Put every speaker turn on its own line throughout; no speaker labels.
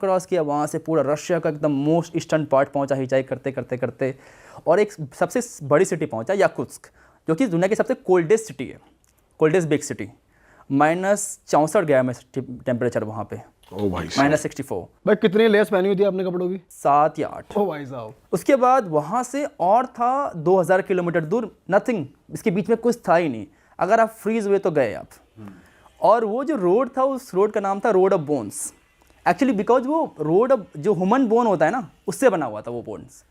Cross किया, वहाँ से पूरा रशिया का एकदम मोस्ट ईस्टर्न पार्ट पहुँचा हिचाई करते करते करते, और एक सबसे बड़ी सिटी पहुँचा याकुत्स्क, जो कि दुनिया की सबसे कोल्डेस्ट सिटी है, कोल्डेस्ट बिग सिटी। -64 गया मैं टेम्परेचर वहाँ पे।
ओ भाई
-64।
भाई कितनी लेस पहनी हुई थी आपने कपड़ों की?
7 या 8।
ओ भाई साहब।
उसके बाद वहाँ से और था 2000 किलोमीटर दूर, नथिंग, इसके बीच में कुछ था ही नहीं। अगर आप फ्रीज हुए तो गए आप। और वो जो रोड था, उस रोड का नाम था road of bones, actually because वो रोड जो ह्यूमन बोन होता है ना, उससे बना हुआ था वो बोन्स।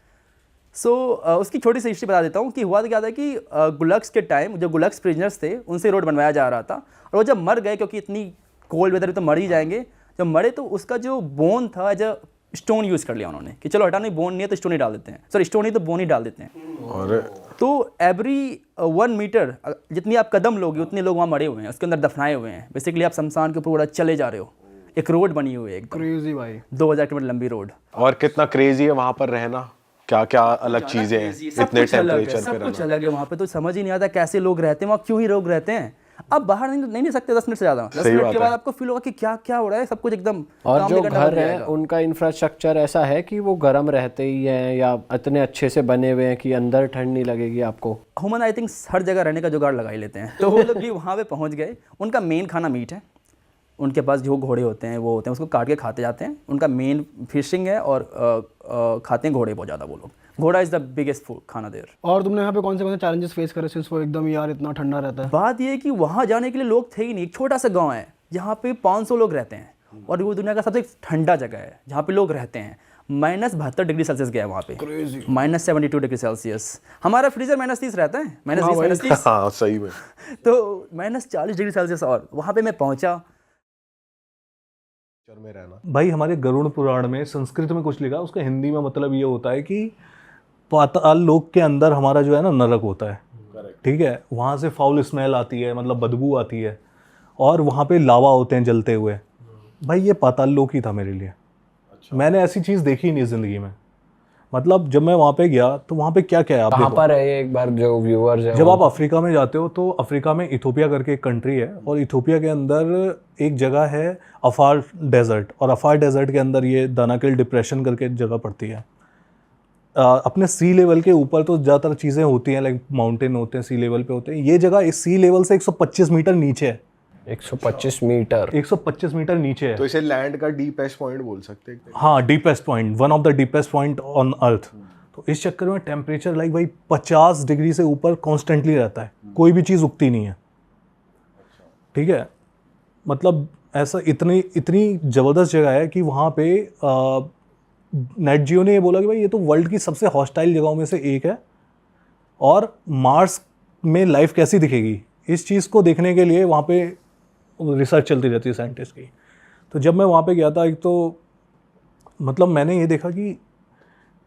सो उसकी छोटी सी हिस्ट्री बता देता हूँ कि हुआ क्या था कि गुलक्स के टाइम जो गुलक्स प्रिजनर्स थे उनसे रोड बनवाया जा रहा था, और वो जब मर गए, क्योंकि इतनी कोल्ड वेदर में तो मर ही जाएंगे, जब मरे तो उसका जो बोन था एज अ स्टोन यूज़ कर लिया उन्होंने कि चलो हटा नहीं, बोन नहीं है तो स्टोन ही डाल देते हैं, सॉरी स्टोन ही तो बोन ही डाल देते हैं।
और
तो एवरी 1 मीटर जितनी आप कदम लोगे उतने लोग वहाँ मरे हुए हैं, उसके अंदर दफनाए हुए हैं। बेसिकली आप शमशान के ऊपर पूरा चले जा रहे हो, एक रोड बनी हुई है एकदम
क्रेजी भाई,
2000 किलोमीटर लंबी रोड।
और कितना क्रेजी है वहाँ पर रहना, क्या क्या अलग चीजें हैं इतने टेम्परेचर पे
सब कुछ
रहना।
अलग है वहाँ पे, तो समझ ही नहीं आता कैसे लोग रहते हैं वहाँ, क्यों ही लोग रहते हैं। अब बाहर नहीं सकते 10 मिनट से ज़्यादा, 10 मिनट के बाद आपको फील होगा कि क्या क्या हो रहा है, सब कुछ एकदम।
और जो घर है उनका इंफ्रास्ट्रक्चर ऐसा है कि वो गर्म रहते ही हैं या इतने अच्छे से बने हुए हैं कि अंदर ठंड नहीं लगेगी आपको।
ह्यूमन आई थिंक हर जगह रहने का जुगाड़ लगा ही लेते हैं। तो वो लोग भी वहाँ पे पहुँच गए। उनका मेन खाना मीट है, उनके पास जो घोड़े होते हैं वो होते हैं, उसको काट के खाते जाते हैं। उनका मेन फिशिंग है और खाते हैं घोड़े बहुत ज़्यादा वो लोग। घोड़ा इज़ द बिगेस्ट फूड खाना देर।
और तुमने यहाँ पे कौन से चैलेंजेस फेस करे सिंस वो एकदम यार इतना ठंडा रहता है?
बात ये है कि वहाँ जाने के लिए लोग थे ही नहीं। एक छोटा सा गांव है जहाँ पे 500 लोग रहते हैं, और वो दुनिया का सबसे ठंडा जगह है जहाँ पे लोग रहते हैं। -72 डिग्री सेल्सियस गया है वहाँ पे, -72 डिग्री सेल्सियस। हमारा फ्रीजर -30 रहता है, -20
हाँ सही में।
तो -40 डिग्री सेल्सियस। और वहाँ पे मैं पहुँचा
में रहना।
भाई हमारे गरुड़ पुराण में संस्कृत में कुछ लिखा, उसका हिंदी में मतलब ये होता है कि पाताल लोक के अंदर हमारा जो है ना नरक होता है, ठीक है, वहाँ से फाउल स्मेल आती है, मतलब बदबू आती है, और वहाँ पे लावा होते हैं जलते हुए। भाई ये पाताल लोक ही था मेरे लिए। अच्छा। मैंने ऐसी चीज़ देखी नहीं ज़िंदगी में। मतलब जब मैं वहाँ पे गया तो वहाँ पे क्या क्या है, आप
कहाँ पर है ये, एक बार जो व्यूअर्स है,
जब आप अफ्रीका में जाते हो तो अफ्रीका में इथोपिया करके एक कंट्री है, और इथोपिया के अंदर एक जगह है अफार डेजर्ट, और अफार डेजर्ट के अंदर ये दानाकिल डिप्रेशन करके जगह पड़ती है। अपने सी लेवल के ऊपर तो ज़्यादातर चीज़ें होती हैं, लाइक माउंटेन होते हैं, सी लेवल पे होते हैं। ये जगह इस सी लेवल से 125 मीटर नीचे है।
125 मीटर
125 मीटर नीचे है।
तो इसे लैंड का डीपेस्ट पॉइंट बोल सकते हैं।
हाँ, deepest point, one of the deepest point on earth. तो इस चक्कर में टेम्परेचर लाइक भाई 50 डिग्री से ऊपर कॉन्स्टेंटली रहता है, कोई भी चीज़ उगती नहीं है, ठीक है। मतलब ऐसा इतनी ज़बरदस्त जगह है कि वहाँ पे नेट जियो ने ये बोला कि भाई ये तो वर्ल्ड की सबसे हॉस्टाइल जगहों में से एक है, और मार्स में लाइफ कैसी दिखेगी इस चीज़ को देखने के लिए वहाँ पे रिसर्च चलती रहती है साइंटिस्ट की। तो जब मैं वहाँ पे गया था, एक तो मतलब मैंने ये देखा कि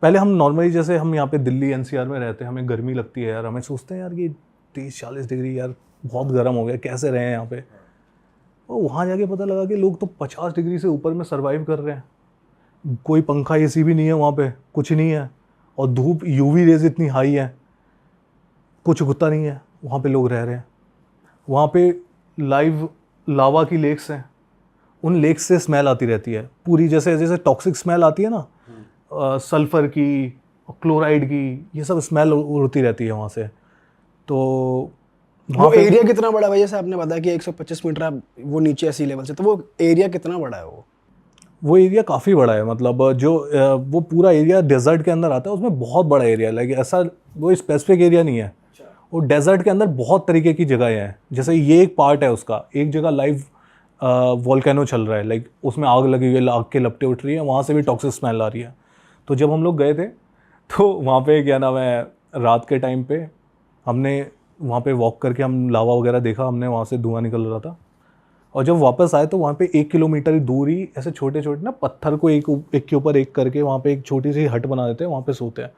पहले हम नॉर्मली जैसे हम यहाँ पे दिल्ली एनसीआर में रहते हैं, हमें गर्मी लगती है यार, हमें सोचते हैं यार कि 30-40 डिग्री यार बहुत गर्म हो गया, कैसे रहे हैं यहाँ पे। और वहाँ जाके पता लगा कि लोग तो 50 डिग्री से ऊपर में सर्वाइव कर रहे हैं। कोई पंखा एसी भी नहीं है वहाँ पे, कुछ नहीं है, और धूप यूवी रेज इतनी हाई है, कुछ उगता नहीं है, वहाँ पे लोग रह रहे हैं। वहाँ पे लाइव लावा की लेक्स हैं, उन लेक्स से स्मेल आती रहती है पूरी, जैसे टॉक्सिक स्मेल आती है ना, सल्फ़र की, क्लोराइड की, ये सब स्मेल उड़ती रहती है वहाँ से। तो
वो एरिया कितना बड़ा है भाई? जैसे आपने बताया कि 125 मीटर वो नीचे है सी लेवल से, तो वो एरिया कितना बड़ा है?
वो एरिया काफ़ी बड़ा है। मतलब जो वो पूरा एरिया डेजर्ट के अंदर आता है, उसमें बहुत बड़ा एरिया, लाइक ऐसा वो स्पेसिफिक एरिया नहीं है। वो डेजर्ट के अंदर बहुत तरीके की जगहें हैं। जैसे ये एक पार्ट है उसका, एक जगह लाइव वोल्केनो चल रहा है, लाइक उसमें आग लगी हुई है, आग के लपटें उठ रही है, वहाँ से भी टॉक्सिक स्मेल आ रही है। तो जब हम लोग गए थे तो वहाँ पे क्या नाम है, रात के टाइम पे हमने वहाँ पे वॉक करके हम लावा वगैरह देखा, हमने वहाँ से धुआं निकल रहा था। और जब वापस आए तो वहाँ पे 1 किलोमीटर दूर ही ऐसे छोटे छोटे ना पत्थर को एक के ऊपर एक करके वहाँ पे एक छोटी सी हट बना देते हैं, वहाँ पे सोते हैं।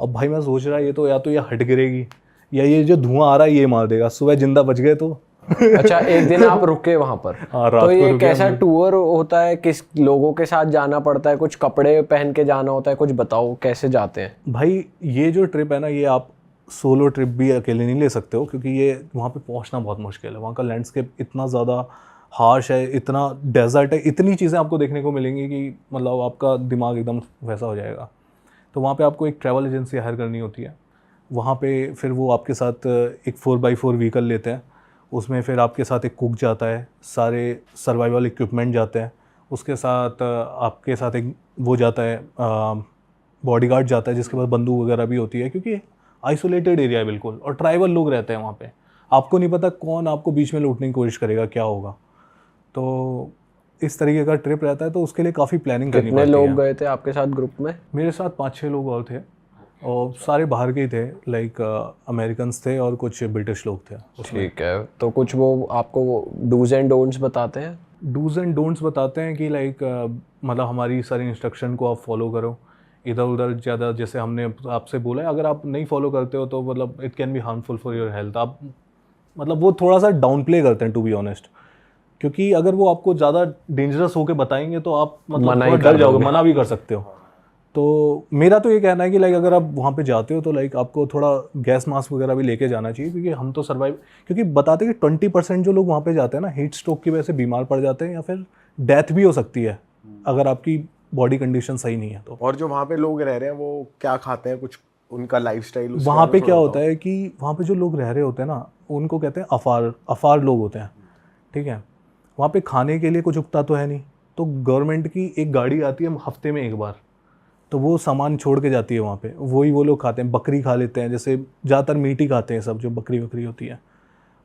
अब भाई मैं सोच रहा ये तो या तो ये हट गिरेगी या ये जो धुआं आ रहा है ये मार देगा, सुबह जिंदा बच गए तो।
अच्छा, एक दिन आप रुके वहाँ पर?
हाँ, रात
तो ये
को
कैसा टूर होता है, किस लोगों के साथ जाना पड़ता है, कुछ कपड़े पहन के जाना होता है, कुछ बताओ कैसे जाते हैं?
भाई ये जो ट्रिप है ना, ये आप सोलो ट्रिप भी अकेले नहीं ले सकते हो, क्योंकि ये वहाँ पे पहुँचना बहुत मुश्किल है। वहाँ का लैंडस्केप इतना ज़्यादा हार्श है, इतना डेजर्ट है, इतनी चीज़ें आपको देखने को मिलेंगी कि मतलब आपका दिमाग एकदम वैसा हो जाएगा। तो वहाँ पे आपको एक ट्रैवल एजेंसी हायर करनी होती है। वहाँ पे फिर वो आपके साथ एक 4x4 व्हीकल लेते हैं, उसमें फिर आपके साथ एक कुक जाता है, सारे सर्वाइवल इक्विपमेंट जाते हैं, उसके साथ आपके साथ एक वो जाता है बॉडीगार्ड जाता है जिसके पास बंदूक वगैरह भी होती है, क्योंकि आइसोलेटेड एरिया है बिल्कुल और ट्राइबल लोग रहते हैं वहाँ पे। आपको नहीं पता कौन आपको बीच में लूटने की कोशिश करेगा, क्या होगा। तो इस तरीके का ट्रिप रहता है, तो उसके लिए काफ़ी प्लानिंग करनी
कितने
पड़ती है।
लोग गए थे आपके साथ ग्रुप में?
मेरे साथ 5-6 लोग और थे और सारे बाहर के ही थे, लाइक अमेरिकन्स थे और कुछ ब्रिटिश लोग थे।
ठीक है, तो कुछ वो आपको डूज एंड डोंट्स बताते हैं?
डूज एंड डोंट्स बताते हैं कि लाइक मतलब हमारी सारी इंस्ट्रक्शन को आप फॉलो करो, इधर उधर ज़्यादा, जैसे हमने आपसे बोला है, अगर आप नहीं फॉलो करते हो तो मतलब it can be harmful for your health. आप मतलब वो थोड़ा सा डाउन प्ले करते हैं टू बी ऑनेस्ट, क्योंकि अगर वो आपको ज़्यादा डेंजरस होकर बताएंगे तो आप मतलब
मना ही
थोड़ा डर
कर
जाओगे,
दोगे।
मना भी कर सकते हो। तो मेरा तो ये कहना है कि लाइक अगर आप वहाँ पे जाते हो तो लाइक आपको थोड़ा गैस मास्क वगैरह भी लेके जाना चाहिए, क्योंकि हम तो सर्वाइव, क्योंकि बताते हैं कि 20% जो लोग वहाँ पे जाते हैं ना हीट स्ट्रोक की वजह से बीमार पड़ जाते हैं या फिर डेथ भी हो सकती है अगर आपकी बॉडी कंडीशन सही नहीं है तो।
और जो वहाँ पे लोग रह रहे हैं वो क्या खाते हैं, कुछ उनका लाइफस्टाइल
वहाँ पे क्या होता है कि वहाँ पे जो लोग रह रहे होते हैं ना उनको कहते हैं अफार लोग होते हैं, ठीक है। वहाँ पे खाने के लिए कुछ उगता तो है नहीं, तो गवर्नमेंट की एक गाड़ी आती है हफ्ते में एक बार, तो वो सामान छोड़ के जाती है वहाँ पे, वही वो लोग खाते हैं। बकरी खा लेते हैं, जैसे ज़्यादातर मीट ही खाते हैं सब, जो बकरी होती है,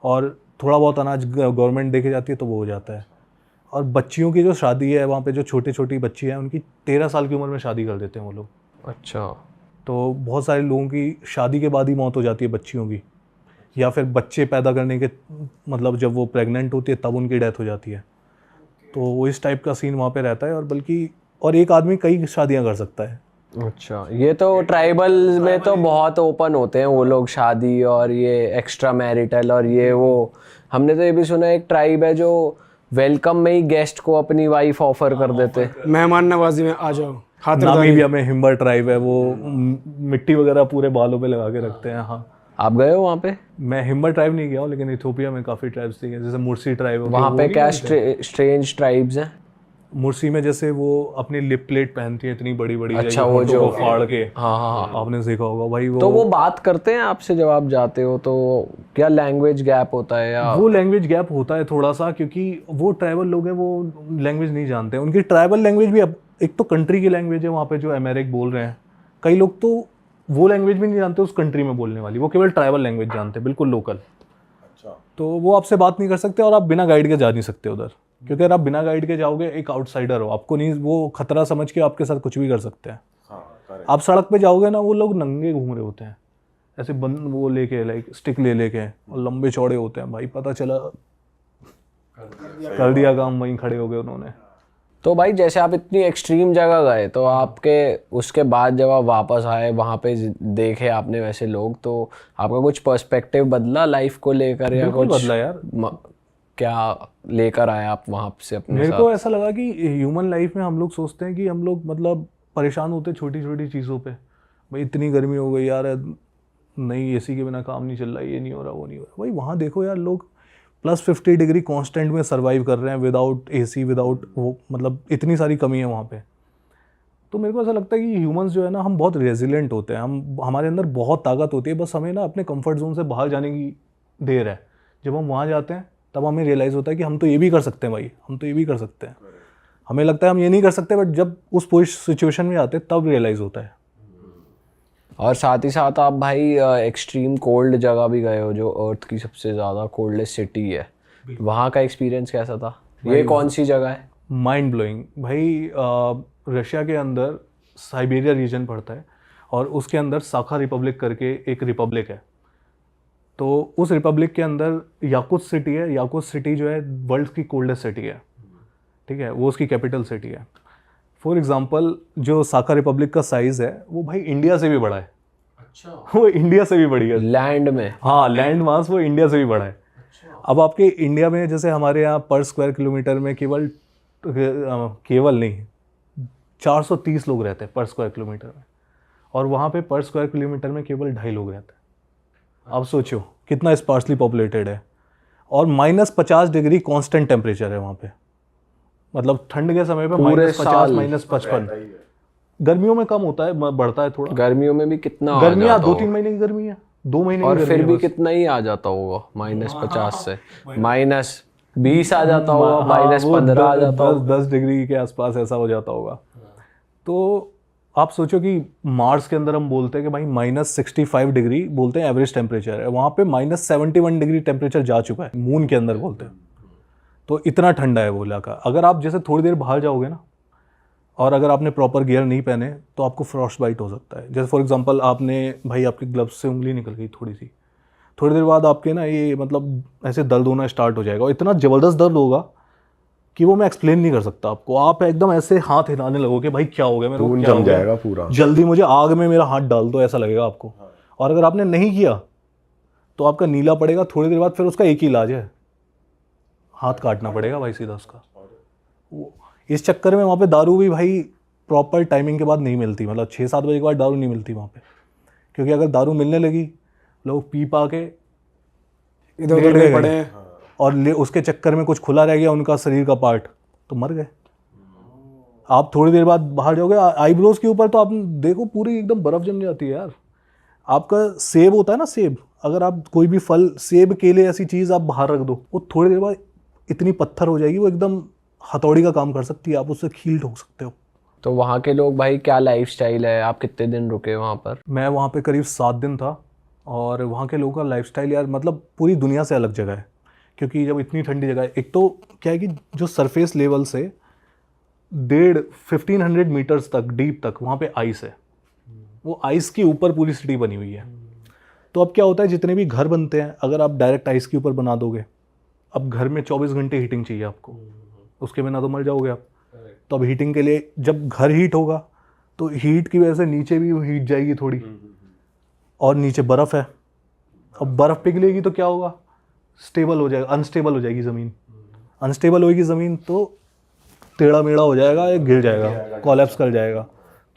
और थोड़ा बहुत अनाज गवर्नमेंट दे के जाती है तो वो हो जाता है। और बच्चियों की जो शादी है वहाँ पे, जो छोटी बच्ची है उनकी 13 साल की उम्र में शादी कर देते हैं वो लोग।
अच्छा।
तो बहुत सारे लोगों की शादी के बाद ही मौत हो जाती है बच्चियों की, या फिर बच्चे पैदा करने के मतलब जब वो प्रेग्नेंट होती है तब उनकी डेथ हो जाती है। तो वो इस टाइप का सीन वहाँ पे रहता है, और बल्कि और एक आदमी कई शादियाँ कर सकता है।
अच्छा, ये तो ट्राइबल में तो बहुत ओपन होते हैं वो लोग, शादी और ये एक्स्ट्रा मैरिटल और ये वो। हमने तो ये भी सुना है एक ट्राइब है जो वेलकम में ही गेस्ट को अपनी वाइफ ऑफर कर देते।
मेहमान नवाजी में आ जाओ, खातिरदारी।
नामीबिया में हिम्बर ट्राइब है, वो मिट्टी वगैरह पूरे बालों पे लगा के रखते हैं। हाँ,
आप गए हो वहाँ पे?
मैं हिम्बर ट्राइब नहीं गया हूँ, लेकिन इथियोपिया में काफ़ी ट्राइब्स थी, जैसे मुर्सी ट्राइब।
वहाँ पे क्या स्ट्रेंज ट्राइब्स हैं?
मुर्सी में जैसे वो अपनी लिप प्लेट पहनती है इतनी बड़ी बड़ी,
अच्छा, वो जो
फाड़ के,
हाँ हाँ,
आपने देखा होगा भाई।
तो वो बात करते हैं आपसे जब आप जाते हो, तो क्या लैंग्वेज गैप होता है या?
वो लैंग्वेज गैप होता है थोड़ा सा, क्योंकि वो ट्राइबल लोग हैं, वो लैंग्वेज नहीं जानते हैं। उनकी ट्राइबल लैंग्वेज भी अब एक तो कंट्री की लैंग्वेज है वहाँ पे जो अमेरिक बोल रहे हैं, कई लोग तो वो लैंग्वेज भी नहीं जानते उस कंट्री में बोलने वाली, वो केवल ट्राइबल लैंग्वेज जानते हैं, बिल्कुल लोकल। अच्छा। तो वो आपसे बात नहीं कर सकते और आप बिना गाइड के जा नहीं सकते उधर, क्योंकि अगर आप बिना गाइड के जाओगे एक आउटसाइडर हो, आपको नहीं, वो खतरा समझ के आपके साथ कुछ भी कर सकते हैं। आप सड़क पे जाओगे ना, वो लोग नंगे घूम रहे होते हैं ऐसे बंद वो लेके, लाइक स्टिक लेके, और लंबे चौड़े होते हैं भाई, पता चला कर दिया काम, वहीं खड़े हो गए उन्होंने।
तो भाई जैसे आप इतनी एक्सट्रीम जगह गए, तो आपके उसके बाद जब आप वापस आए वहाँ पे देखे आपने वैसे लोग, तो आपका कुछ पर्सपेक्टिव बदला लाइफ को लेकर या
बिल्कुल
कुछ
बदला यार।
क्या लेकर आए आप वहाँ से अपने
मेरे
साथ?
को ऐसा लगा कि ह्यूमन लाइफ में हम लोग सोचते हैं कि हम लोग मतलब परेशान होते हैं छोटी छोटी चीज़ों पे, भाई इतनी गर्मी हो गई यार, नहीं एसी के बिना काम नहीं चल रहा, ये नहीं हो रहा, वो नहीं हो रहा। भाई वहाँ देखो यार, लोग +50 डिग्री कांस्टेंट में सर्वाइव कर रहे हैं, विदाउट एसी, विदाउट वो, मतलब इतनी सारी कमी है वहाँ पे। तो मेरे को ऐसा लगता है कि ह्यूमंस जो है ना, हम बहुत रेजिलेंट होते हैं, हमारे अंदर बहुत ताकत होती है, बस हमें ना अपने कंफर्ट जोन से बाहर जाने की देर है। जब हम वहाँ जाते हैं तब हमें रियलाइज़ होता है कि हम तो ये भी कर सकते हैं भाई, हम तो ये भी कर सकते हैं। हमें लगता है हम ये नहीं कर सकते, बट जब उस सिचुएशन में आते हैं तब रियलाइज़ होता है।
और साथ ही साथ आप भाई एक्सट्रीम कोल्ड जगह भी गए हो, जो अर्थ की सबसे ज़्यादा कोल्डेस्ट सिटी है, वहाँ का एक्सपीरियंस कैसा था? ये कौन सी जगह है?
माइंड ब्लोइंग भाई। रशिया के अंदर साइबेरिया रीजन पड़ता है, और उसके अंदर साखा रिपब्लिक करके एक रिपब्लिक है। तो उस रिपब्लिक के अंदर याकुत्स्क सिटी है। याकुत्स्क सिटी जो है वर्ल्ड की कोल्डेस्ट सिटी है, ठीक है, वो उसकी कैपिटल सिटी है। फॉर एग्जांपल जो साखा रिपब्लिक का साइज़ है वो भाई इंडिया से भी बड़ा है। अच्छा। वो इंडिया से भी बड़ी है
लैंड में?
हाँ, लैंड मास वो इंडिया से भी बड़ा है। अच्छा। अब आपके इंडिया में जैसे हमारे यहाँ पर स्क्वायर किलोमीटर में केवल नहीं 430 लोग रहते हैं पर स्क्वायर किलोमीटर में, और वहाँ पे पर स्क्वायर किलोमीटर में केवल 2.5 लोग रहते हैं। आप सोचो कितना स्पार्सली पॉपुलेटेड है। और -50 डिग्री कांस्टेंट टेम्परेचर है वहाँ पे, मतलब ठंड के समय पे
पूरे
-50
साल।
-55। गर्मियों में कम होता है, बढ़ता है थोड़ा।
गर्मियों में भी कितना आ
गर्मियाँ
जाता
2-3
होगा?
महीने की गर्मी है, 2 महीने की
और
गर्मी
फिर
है
भी
बस।
कितना ही आ जाता होगा, -50 से -20 आ जाता होगा,
हाँ, वो
-15 आ जाता होगा।
10 डिग्री के आसपास ऐसा हो जाता होगा। तो आप सोचो कि मार्स के अंदर हम बोलते हैं कि भाई -65 डिग्री बोलते हैं एवरेज टेम्परेचर है, वहाँ पे -71 डिग्री टेम्परेचर जा चुका है, मून के अंदर बोलते हैं। तो इतना ठंडा है वो इलाका। अगर आप जैसे थोड़ी देर बाहर जाओगे ना, और अगर आपने प्रॉपर गियर नहीं पहने तो आपको फ्रॉस्ट बाइट हो सकता है। जैसे फॉर एग्जांपल आपने भाई आपके ग्लव्स से उंगली निकल गई थोड़ी सी, थोड़ी देर बाद आपके ना ये मतलब ऐसे दर्द होना स्टार्ट हो जाएगा, और इतना ज़बरदस्त दर्द होगा कि वो मैं एक्सप्लेन नहीं कर सकता आपको। आप एकदम ऐसे हाथ हिलाने लगोगे भाई क्या हो गया मेरे को,
खून
क्या हो
जम
गया?
जाएगा पूरा।
जल्दी मुझे आग में मेरा हाथ डाल दो, ऐसा लगेगा आपको। और अगर आपने नहीं किया तो आपका नीला पड़ेगा, थोड़ी देर बाद फिर उसका एक ही इलाज है, हाथ काटना पड़ेगा भाई सीधा उसका। इस चक्कर में वहाँ पे दारू भी भाई प्रॉपर टाइमिंग के बाद नहीं मिलती, मतलब 6-7 बजे के बाद दारू नहीं मिलती वहाँ पे, क्योंकि अगर दारू मिलने लगी लोग पी पा के
इधर उधर
लेट
गए पड़े
गए,
हैं।
और उसके चक्कर में कुछ खुला रह गया उनका शरीर का पार्ट, तो मर गए। आप थोड़ी देर बाद बाहर जाओगे, आईब्रोज के ऊपर तो आप देखो पूरी एकदम बर्फ़ जम जाती है यार। आपका सेब होता है ना, सेब, अगर आप कोई भी फल, सेब, केले, ऐसी चीज़ आप बाहर रख दो, वो थोड़ी देर बाद इतनी पत्थर हो जाएगी, वो एकदम हथौड़ी का काम कर सकती है, आप उससे खील ठोक सकते हो।
तो वहाँ के लोग भाई क्या लाइफस्टाइल है? आप कितने दिन रुके वहाँ पर?
मैं वहाँ पे करीब 7 दिन था, और वहाँ के लोगों का लाइफस्टाइल यार मतलब पूरी दुनिया से अलग जगह है। क्योंकि जब इतनी ठंडी जगह है, एक तो क्या है कि जो सरफेस लेवल से 1500 मीटर्स तक डीप तक वहाँ पे आइस है, वो आइस के ऊपर पूरी सिटी बनी हुई है। तो अब क्या होता है, जितने भी घर बनते हैं अगर आप डायरेक्ट आइस के ऊपर बना दोगे, अब घर में 24 घंटे हीटिंग चाहिए आपको, उसके बिना तो मर जाओगे आप। तो अब हीटिंग के लिए जब घर हीट होगा तो हीट की वजह से नीचे भी हीट जाएगी थोड़ी, और नीचे बर्फ़ है, अब बर्फ़ पिघलेगी तो क्या होगा, स्टेबल हो जाएगा, अनस्टेबल हो जाएगी ज़मीन। अनस्टेबल होगी ज़मीन तो टेढ़ा मेढ़ा हो जाएगा या गिर जाएगा, कोलैप्स कर जाएगा।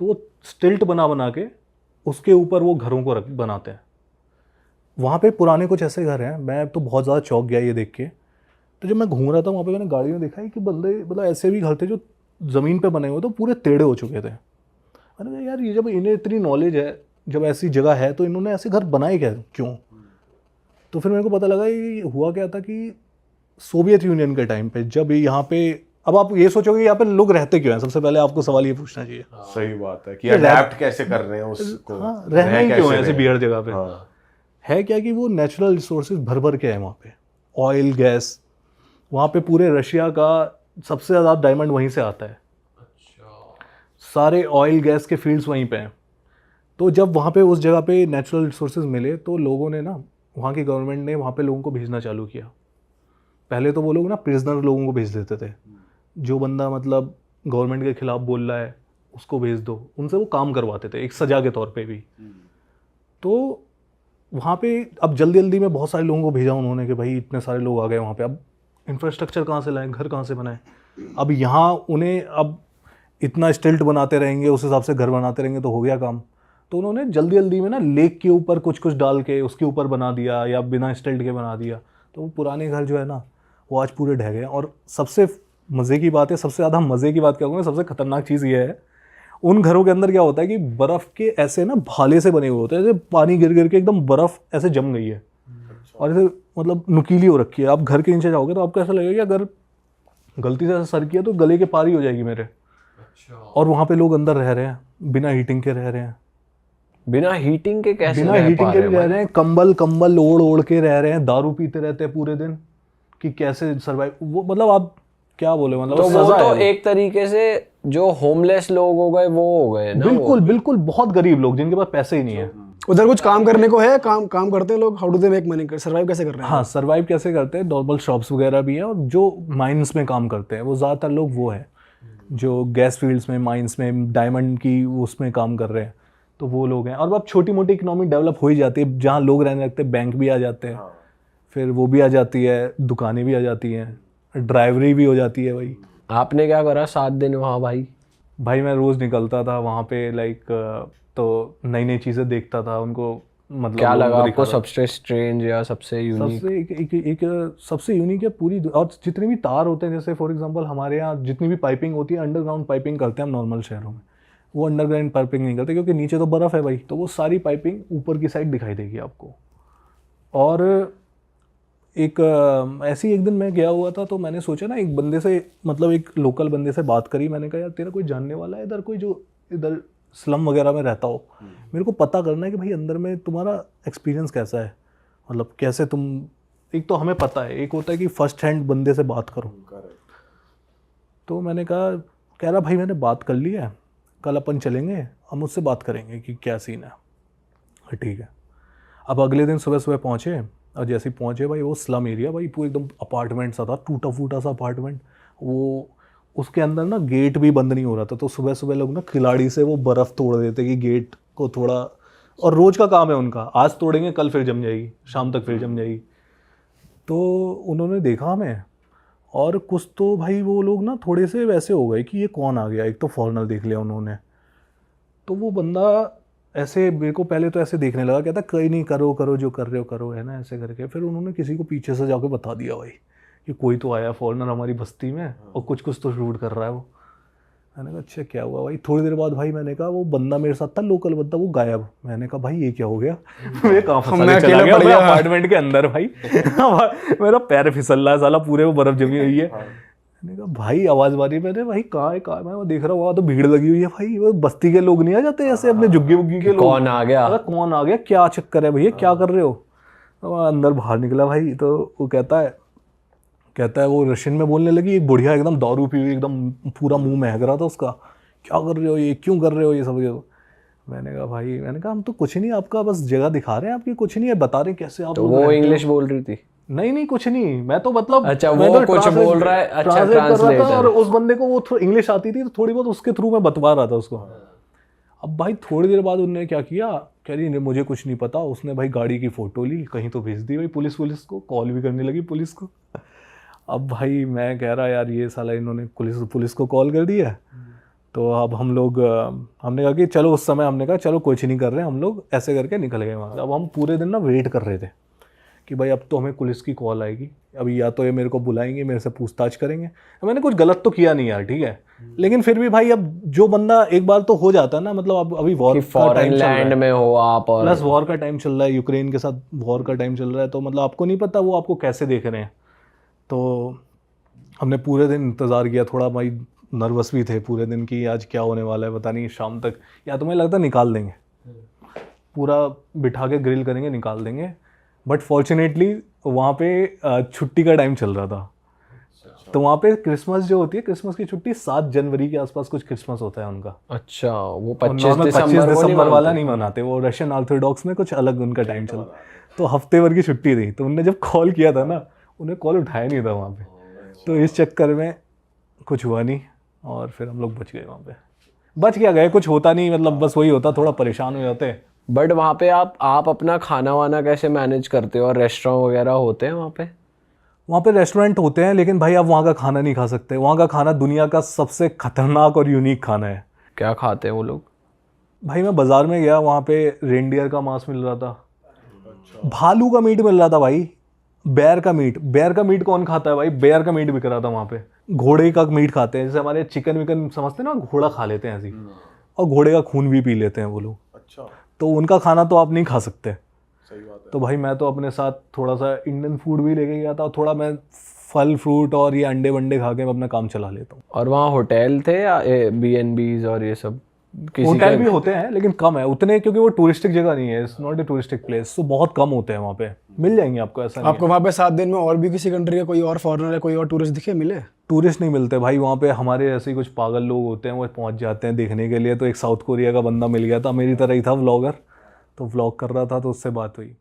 तो वो स्टिल्ट बना बना के उसके ऊपर वो घरों को बनाते हैं। वहाँ पे पुराने कुछ ऐसे घर हैं, मैं तो बहुत ज़्यादा चौंक गया ये देख के। तो जब मैं घूम रहा था वहाँ पे, मैंने गाड़ी में देखा है कि बंदे मतलब ऐसे भी घर थे जो ज़मीन पे बने हुए तो पूरे टेढ़े हो चुके थे। मैंने कहा यार, ये जब इन्हें इतनी नॉलेज है, जब ऐसी जगह है, तो इन्होंने ऐसे घर बनाए क्या, क्यों? तो फिर मेरे को पता लगा ये हुआ क्या था कि सोवियत यूनियन के टाइम पे जब यहाँ पे, अब आप ये सोचोगे यहाँ पे लोग रहते क्यों हैं, सबसे पहले आपको सवाल ये पूछना चाहिए।
सही बात है कि अडैप्ट कैसे कर रहे हैं उसको,
हाँ, रहना ही क्यों है ऐसे बिहार जगह पे?
हाँ।
है क्या कि वो नेचुरल रिसोर्सेज भर भर के हैं वहाँ पे, ऑयल, गैस। वहाँ पे पूरे रशिया का सबसे ज़्यादा डायमंड वहीं से आता है। सारे ऑयल गैस के फील्ड्स वहीं पे हैं। तो जब वहाँ पे उस जगह पे नेचुरल रिसोर्सेज मिले तो लोगों ने ना, वहाँ की गवर्नमेंट ने वहाँ पे लोगों को भेजना चालू किया। पहले तो वो लोग ना प्रिजनर लोगों को भेज देते थे, जो बंदा मतलब गवर्नमेंट के खिलाफ बोल रहा है उसको भेज दो, उनसे वो काम करवाते थे एक सजा के तौर पे भी। तो वहाँ पे अब जल्दी जल्दी में बहुत सारे लोगों को भेजा उन्होंने कि भाई इतने सारे लोग आ गए वहाँ पे, अब इंफ्रास्ट्रक्चर कहाँ से लाएं, घर कहाँ से बनाएं। अब यहाँ उन्हें अब इतना स्टिल्ट बनाते रहेंगे, उस हिसाब से घर बनाते रहेंगे तो हो गया काम। तो उन्होंने जल्दी जल्दी में ना लेक के ऊपर कुछ कुछ डाल के उसके ऊपर बना दिया, या बिना स्टिल्ट के बना दिया। तो वो पुराने घर जो है ना वो आज पूरे ढह गए। और सबसे मज़े की बात है, सबसे ज़्यादा मज़े की बात क्या कहूँगा, सबसे खतरनाक चीज़ ये है, उन घरों के अंदर क्या होता है कि बर्फ़ के ऐसे ना भाले से बने हुए होते हैं, जैसे पानी गिर गिर के एकदम बर्फ़ ऐसे जम गई है और ऐसे मतलब नुकीली हो रखी है। आप घर के नीचे जाओगे तो आपको ऐसा लगेगा कि अगर गलती से ऐसा सर किया तो गले के पार ही हो जाएगी मेरे। और वहाँ पे लोग अंदर रह रहे हैं, बिना हीटिंग के रह रहे हैं।
बिना हीटिंग के कैसे
बिना
रह
हीटिंग
पा
के
रहे
भी
हैं
रह रहे हैं, कंबल ओढ़ ओढ़ के रह रहे हैं, दारू पीते रहते हैं पूरे दिन कि कैसे सर्वाइव। वो मतलब आप क्या बोले, मतलब
तो वो
सजा
तो
है।
एक तरीके से जो होमलेस लोग हो गए वो हो गए ना।
बिल्कुल बिल्कुल, बहुत गरीब लोग जिनके पास पैसे ही नहीं है।
उधर कुछ काम करने को है, काम करते हैं लोग, how do they make money, survive कैसे कर रहे हैं?
हाँ, सर्वाइव कैसे करते हैं, नॉर्मल शॉप्स वगैरह भी हैं, और जो माइंस में काम करते हैं वो ज़्यादातर लोग वो हैं जो गैस फील्ड्स में, माइंस में, डायमंड की उसमें काम कर रहे हैं, तो वो लोग हैं। और अब छोटी मोटी इकोनॉमी डेवलप हो ही जाती है, जहाँ लोग रहने लगते हैं बैंक भी आ जाते हैं, फिर वो भी आ जाती है, दुकानें भी आ जाती हैं, ड्राइवरी भी हो जाती है। भाई
आपने क्या करा 7 दिन वहाँ
भाई मैं रोज़ निकलता था वहाँ पे, लाइक तो नई नई चीज़ें देखता था, उनको मतलब
क्या
लोगों
लगा
को
आपको
दिखा रहा।
सबसे स्ट्रेंज या सबसे यूनिक?
सबसे एक सबसे यूनिक है पूरी और जितने भी तार होते हैं, जैसे फॉर एग्जांपल हमारे यहाँ जितनी भी पाइपिंग होती है अंडरग्राउंड पाइपिंग करते हैं हम नॉर्मल शहरों में, वो अंडरग्राउंड पाइपिंग नहीं करते क्योंकि नीचे तो बर्फ़ है भाई, तो वो सारी पाइपिंग ऊपर की साइड दिखाई देगी आपको। और एक ऐसी एक दिन मैं गया हुआ था तो मैंने सोचा ना, एक बंदे से मतलब एक लोकल बंदे से बात करी, मैंने कहा यार तेरा कोई जानने वाला है इधर, कोई जो इधर स्लम वगैरह में रहता हो, मेरे को पता करना है कि भाई अंदर में तुम्हारा एक्सपीरियंस कैसा है, मतलब कैसे तुम, एक तो हमें पता है, एक होता है कि फर्स्ट हैंड बंदे से बात करो। तो मैंने कहा, कह रहा भाई मैंने बात कर ली है, कल अपन चलेंगे, हम उससे बात करेंगे कि क्या सीन है। ठीक है। अब अगले दिन सुबह सुबह पहुँचे, और जैसे ही पहुँचे भाई वो स्लम एरिया भाई, पूरा एकदम अपार्टमेंट सा था, टूटा फूटा सा अपार्टमेंट, वो उसके अंदर ना गेट भी बंद नहीं हो रहा था, तो सुबह सुबह लोग ना खिलाड़ी से वो बर्फ़ तोड़ देते कि गेट को थोड़ा, और रोज़ का काम है उनका, आज तोड़ेंगे कल फिर जम जाएगी, शाम तक फिर जम जाएगी। तो उन्होंने देखा हमें, और कुछ तो भाई वो लोग ना थोड़े से वैसे हो गए कि ये कौन आ गया, एक तो फॉरेनर देख लिया उन्होंने। तो वो बंदा ऐसे मेरे को पहले तो ऐसे देखने लगा, कहता कहीं नहीं, करो करो जो कर रहे हो करो, है ना, ऐसे करके। फिर उन्होंने किसी को पीछे से जाके बता दिया भाई कि कोई तो आया फॉरेनर हमारी बस्ती में और कुछ कुछ तो शूट कर रहा है वो। मैंने कहा अच्छा क्या हुआ भाई। थोड़ी देर बाद भाई मैंने कहा वो बंदा मेरे साथ था लोकल बंदा, वो गायब। मैंने कहा भाई ये क्या हो गया, मैं कहाँ फंसा के चला गया, मैं अपार्टमेंट के अंदर भाई मेरा पैर फिसल रहा है साला, पूरे वो बर्फ जमी हुई है। मैंने कहा भाई आवाज़ मारी मैंने, भाई कहाँ है कहाँ है, मैं वो देख रहा हूँ वहाँ तो भीड़ लगी हुई है भाई, वो बस्ती के लोग नहीं आ जाते ऐसे अपने झुग्गी वुग्गी के लोग,
कौन आ गया,
अरे कौन आ गया, क्या चक्कर है भैया, क्या कर रहे हो। तो अंदर बाहर निकला भाई, तो वो कहता है वो रशियन में बोलने लगी, एक बुढ़िया एकदम दारू पी हुई, एकदम पूरा मुंह महक रहा था उसका, क्या कर रहे हो ये, क्यों कर रहे हो ये सब ये। मैंने कहा हम तो कुछ नहीं, आपका बस जगह दिखा रहे हैं, आपकी कुछ नहीं है, बता रहे कैसे आप।
तो वो इंग्लिश बोल रही थी?
नहीं कुछ नहीं, मैं तो मतलब
अच्छा
मैं
वो
तो
कुछ बोल रहा है, अच्छा
ट्रांसलेट कर रहा था, और
ट्रांसलेटर।
उस बंदे को वो इंग्लिश आती थी तो थोड़ी बहुत उसके थ्रू मैं बतवा रहा था उसको। अब भाई थोड़ी देर बाद उन्होंने क्या किया, कह रही नहीं मुझे कुछ नहीं पता, उसने भाई गाड़ी की फ़ोटो ली, कहीं तो भेज दी भाई पुलिस को, कॉल भी करने लगी पुलिस को। अब भाई मैं कह रहा यार ये साला इन्होंने पुलिस को कॉल कर दिया। तो अब हम लोग हमने कहा कि चलो, उस समय हमने कहा चलो कुछ नहीं कर रहे, हम लोग ऐसे करके निकल गए वहाँ से। अब हम पूरे दिन ना वेट कर रहे थे कि भाई अब तो हमें पुलिस की कॉल आएगी, अभी या तो ये मेरे को बुलाएंगे, मेरे से पूछताछ करेंगे। मैंने कुछ गलत तो किया नहीं यार, ठीक है, लेकिन फिर भी भाई अब जो बंदा एक बार तो हो जाता है ना, मतलब अब अभी वॉर का टाइम चल रहा है,
लैंड में हो आप, और
प्लस वॉर का टाइम चल रहा है, यूक्रेन के साथ वॉर का टाइम चल रहा है, तो मतलब आपको नहीं पता वो आपको कैसे देख रहे हैं। तो हमने पूरे दिन इंतज़ार किया, थोड़ा भाई नर्वस भी थे पूरे दिन कि आज क्या होने वाला है, पता नहीं शाम तक, या तो मुझे लगता निकाल देंगे, पूरा बिठा के ग्रिल करेंगे निकाल देंगे। बट फॉर्चुनेटली वहाँ पे छुट्टी का टाइम चल रहा था, तो वहाँ पे क्रिसमस जो होती है, क्रिसमस की छुट्टी 7 जनवरी के आसपास कुछ क्रिसमस होता है उनका।
अच्छा वो
और
25
नॉर्मल 25
दिसंबर
दिसंबर वाला नहीं मनाते, वो रशियन ऑर्थोडॉक्स में कुछ अलग उनका टाइम चल, तो हफ्ते भर की छुट्टी थी। तो उनने जब कॉल किया था ना, उन्हें कॉल उठाया नहीं था वहाँ पे, तो इस चक्कर में कुछ हुआ नहीं, और फिर हम लोग बच गए वहाँ पे, बच क्या गए, कुछ होता नहीं, मतलब बस वही होता, थोड़ा परेशान हो जाते।
बट वहाँ पे आप अपना खाना वाना कैसे मैनेज करते हो, और रेस्टोरेंट वगैरह होते हैं वहाँ पे?
वहाँ पे रेस्टोरेंट होते हैं, लेकिन भाई आप वहाँ का खाना नहीं खा सकते, वहाँ का खाना दुनिया का सबसे खतरनाक और यूनिक खाना है।
क्या खाते हैं वो लोग?
भाई मैं बाज़ार में गया, वहाँ पे रेंडियर का मांस मिल रहा था, भालू का मीट मिल रहा था भाई, बेयर का मीट कौन खाता है भाई, बेयर का मीट बिक रहा था वहाँ पे। घोड़े का मीट खाते हैं, जैसे हमारे चिकन विकन समझते हैं ना, घोड़ा खा लेते हैं ऐसे, और घोड़े का खून भी पी लेते हैं वो लोग। अच्छा, तो उनका खाना तो आप नहीं खा सकते। सही बात है। तो भाई मैं तो अपने साथ थोड़ा सा इंडियन फूड भी लेके गया था, और थोड़ा मैं फल फ्रूट और ये अंडे वंडे खा के मैं अपना काम चला लेता हूँ।
और वहाँ होटल थे या BNBs और ये सब?
होटल भी होते हैं लेकिन कम है उतने, क्योंकि वो टूरिस्टिक जगह नहीं है, it's not a touristic place, तो बहुत कम होते हैं वहाँ पे। मिल जाएंगे आपको, ऐसा नहीं
आपको वहाँ पे 7 दिन में और भी किसी कंट्री का कोई और फॉरेनर या कोई और टूरिस्ट दिखे, मिले?
टूरिस्ट नहीं मिलते भाई वहाँ पे, हमारे ऐसे ही कुछ पागल लोग होते हैं, वो पहुँच जाते हैं देखने के लिए। तो एक साउथ कोरिया का बंदा मिल गया था, मेरी तरह ही था व्लॉगर, तो व्लॉग कर रहा था, तो उससे बात हुई।